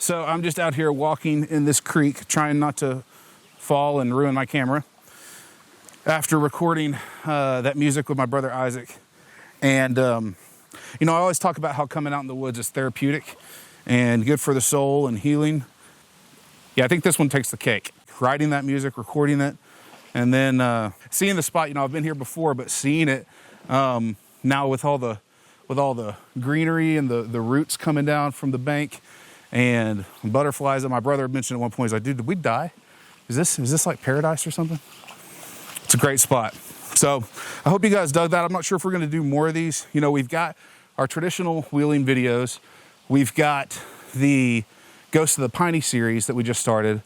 So I'm just out here walking in this creek, trying not to fall and ruin my camera. After recording that music with my brother Isaac. And, you know, I always talk about how coming out in the woods is therapeutic and good for the soul and healing. Yeah, I think this one takes the cake. Writing that music, recording it, and then seeing the spot. You know, I've been here before, but seeing it now with all the greenery and the roots coming down from the bank and butterflies that my brother mentioned at one point. He's like, dude, did we die? Is this like paradise or something? It's a great spot. So I hope you guys dug that. I'm not sure if we're going to do more of these. You know, we've got our traditional wheeling videos. We've got the Ghost of the Piney series that we just started.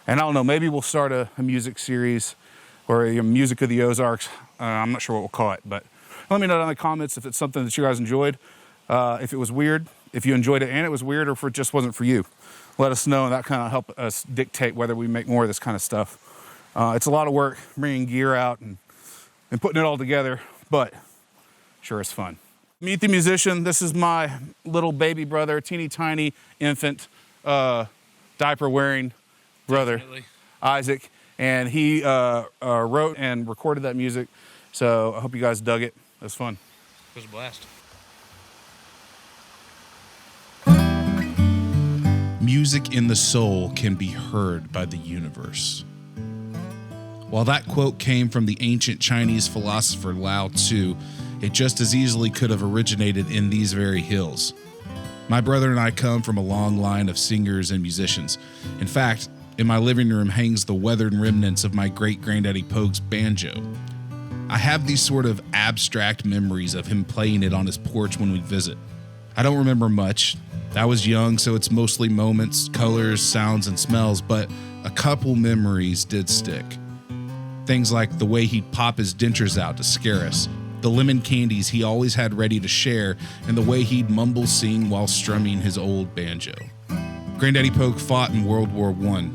And I don't know, maybe we'll start a music series or a music of the Ozarks. I'm not sure what we'll call it, but let me know down in the comments if it's something that you guys enjoyed. If it was weird, if you enjoyed it and it was weird, or if it just wasn't for you. Let us know, and that kind of help us dictate whether we make more of this kind of stuff. It's a lot of work bringing gear out and putting it all together, but sure is fun. Meet the musician. This is my little baby brother, teeny tiny infant, diaper wearing brother, definitely. Isaac, and he wrote and recorded that music. So I hope you guys dug it. It was fun. It was a blast. Music in the soul can be heard by the universe. While that quote came from the ancient Chinese philosopher Lao Tzu, it just as easily could have originated in these very hills. My brother and I come from a long line of singers and musicians. In fact, in my living room hangs the weathered remnants of my great-granddaddy Pogue's banjo. I have these sort of abstract memories of him playing it on his porch when we'd visit. I don't remember much. I was young, so it's mostly moments, colors, sounds, and smells, but a couple memories did stick. Things like the way he'd pop his dentures out to scare us, the lemon candies he always had ready to share, and the way he'd mumble sing while strumming his old banjo. Granddaddy Pogue fought in World War I.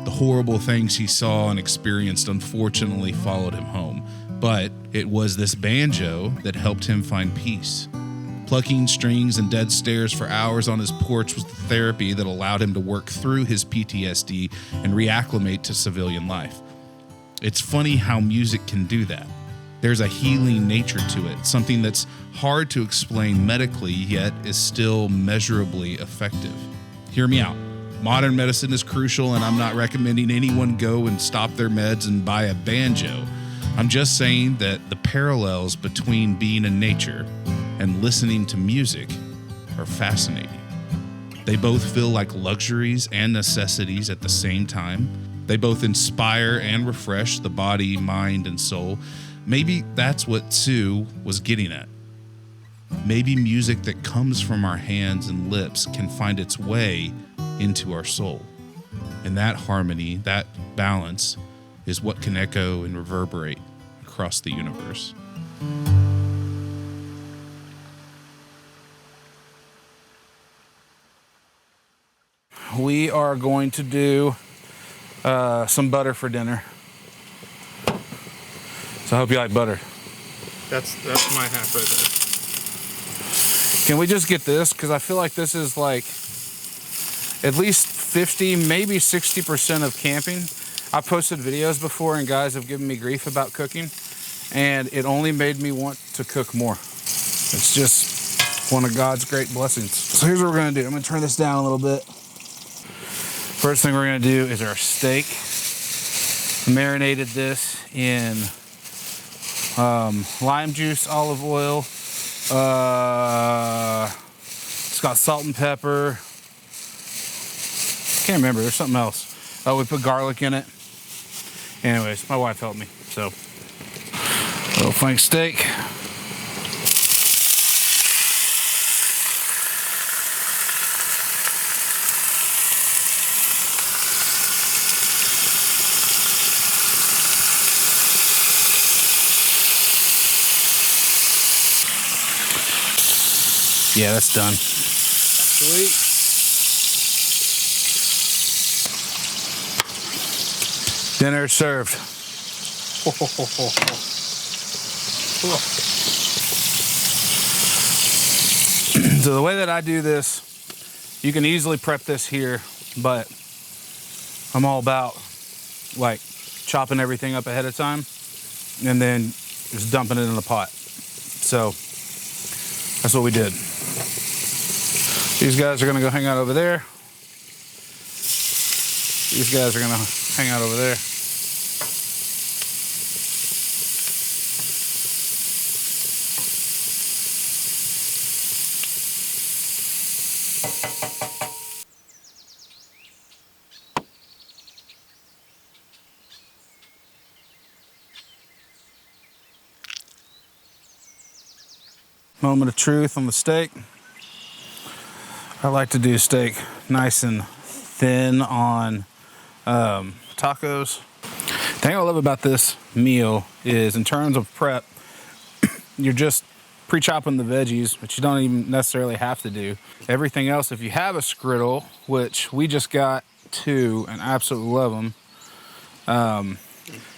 The horrible things he saw and experienced unfortunately followed him home, but it was this banjo that helped him find peace. Plucking strings and dead stares for hours on his porch was the therapy that allowed him to work through his PTSD and reacclimate to civilian life. It's funny how music can do that. There's a healing nature to it, something that's hard to explain medically, yet is still measurably effective. Hear me out. Modern medicine is crucial, and I'm not recommending anyone go and stop their meds and buy a banjo. I'm just saying that the parallels between being in nature and listening to music are fascinating. They both feel like luxuries and necessities at the same time. They both inspire and refresh the body, mind, and soul. Maybe that's what Tzu was getting at. Maybe music that comes from our hands and lips can find its way into our soul. And that harmony, that balance, is what can echo and reverberate across the universe. We are going to do some butter for dinner. So I hope you like butter. That's my half right there. Can we just get this? Because I feel like this is like at least 50, maybe 60% of camping. I've posted videos before and guys have given me grief about cooking, and it only made me want to cook more. It's just one of God's great blessings. So here's what we're gonna do. I'm gonna turn this down a little bit. First thing we're gonna do is our steak. Marinated this in lime juice, olive oil. It's got salt and pepper. Can't remember, there's something else. Oh, we put garlic in it. Anyways, my wife helped me, so. Little flank steak. Yeah, that's done. Sweet. Dinner served. So the way that I do this You can easily prep this here, but I'm all about like chopping everything up ahead of time and then just dumping it in the pot. So that's what we did. These guys are gonna go hang out over there. These guys are gonna hang out over there. Moment of truth on the steak. I like to do steak nice and thin on tacos. The thing I love about this meal is in terms of prep, you're just pre-chopping the veggies, which you don't even necessarily have to do. Everything else, if you have a griddle, which we just got 2 and absolutely love them,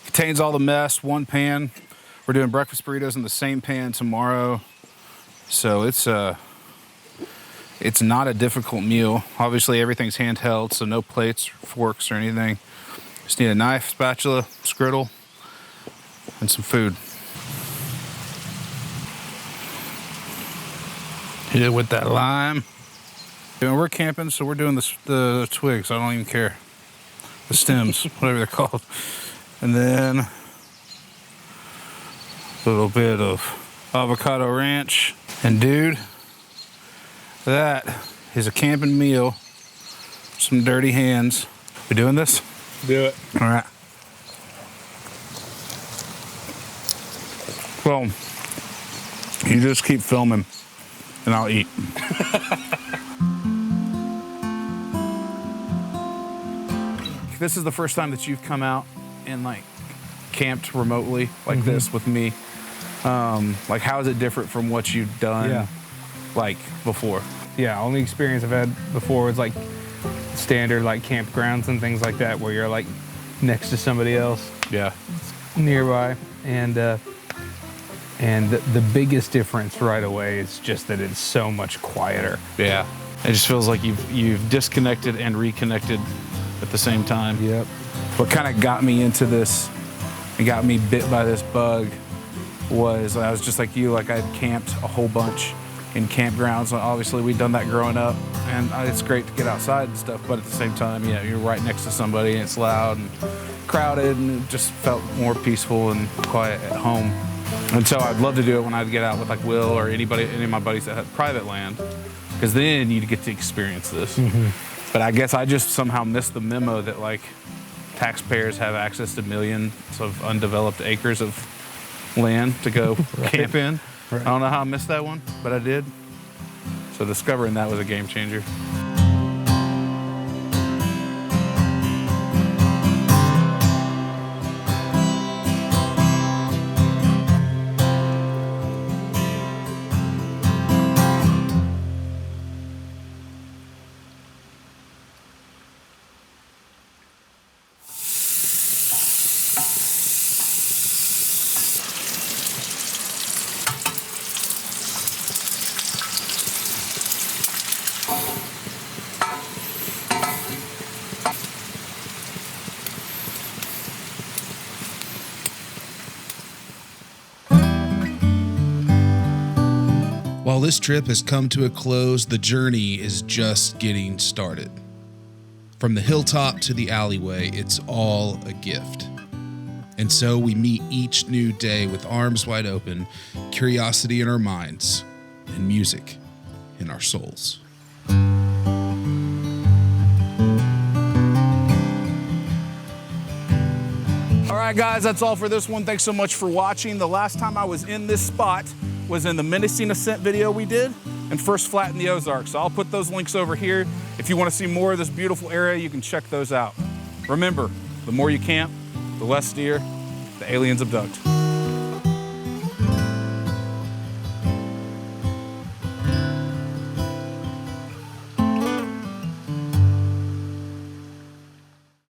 contains all the mess, 1 pan. We're doing breakfast burritos in the same pan tomorrow. So it's not a difficult meal. Obviously everything's handheld, so no plates, or forks, or anything. Just need a knife, spatula, griddle, and some food. Hit it with that lime. And we're camping, so we're doing the twigs. I don't even care. The stems, whatever they're called. And then a little bit of avocado ranch. And dude, that is a camping meal. Some dirty hands. We doing this? Do it. All right. Well, you just keep filming and I'll eat. This is the first time that you've come out and like camped remotely like this with me. Like, how is it different from what you've done like before? Yeah, only experience I've had before was like standard like campgrounds and things like that where you're like next to somebody else Yeah. nearby. And the biggest difference right away is just that it's so much quieter. Yeah. It just feels like you've disconnected and reconnected at the same time. Yep. What kind of got me into this and got me bit by this bug was I was just like you, like I'd camped a whole bunch in campgrounds. Obviously we'd done that growing up, and it's great to get outside and stuff, but at the same time, you know, you're right next to somebody and it's loud and crowded, and it just felt more peaceful and quiet at home. And so I'd love to do it when I'd get out with like Will or any of my buddies that had private land, because then you'd get to experience this. But I guess I just somehow missed the memo that like taxpayers have access to millions of undeveloped acres of land to go camp in. Right. I don't know how I missed that one, but I did. So discovering that was a game changer. While this trip has come to a close, the journey is just getting started. From the hilltop to the alleyway, it's all a gift. And so we meet each new day with arms wide open, curiosity in our minds, and music in our souls. All right, guys, that's all for this one. Thanks so much for watching. The last time I was in this spot was in the Menacing Ascent video we did and First Flat in the Ozark. So I'll put those links over here. If you want to see more of this beautiful area, you can check those out. Remember, the more you camp, the less deer the aliens abduct.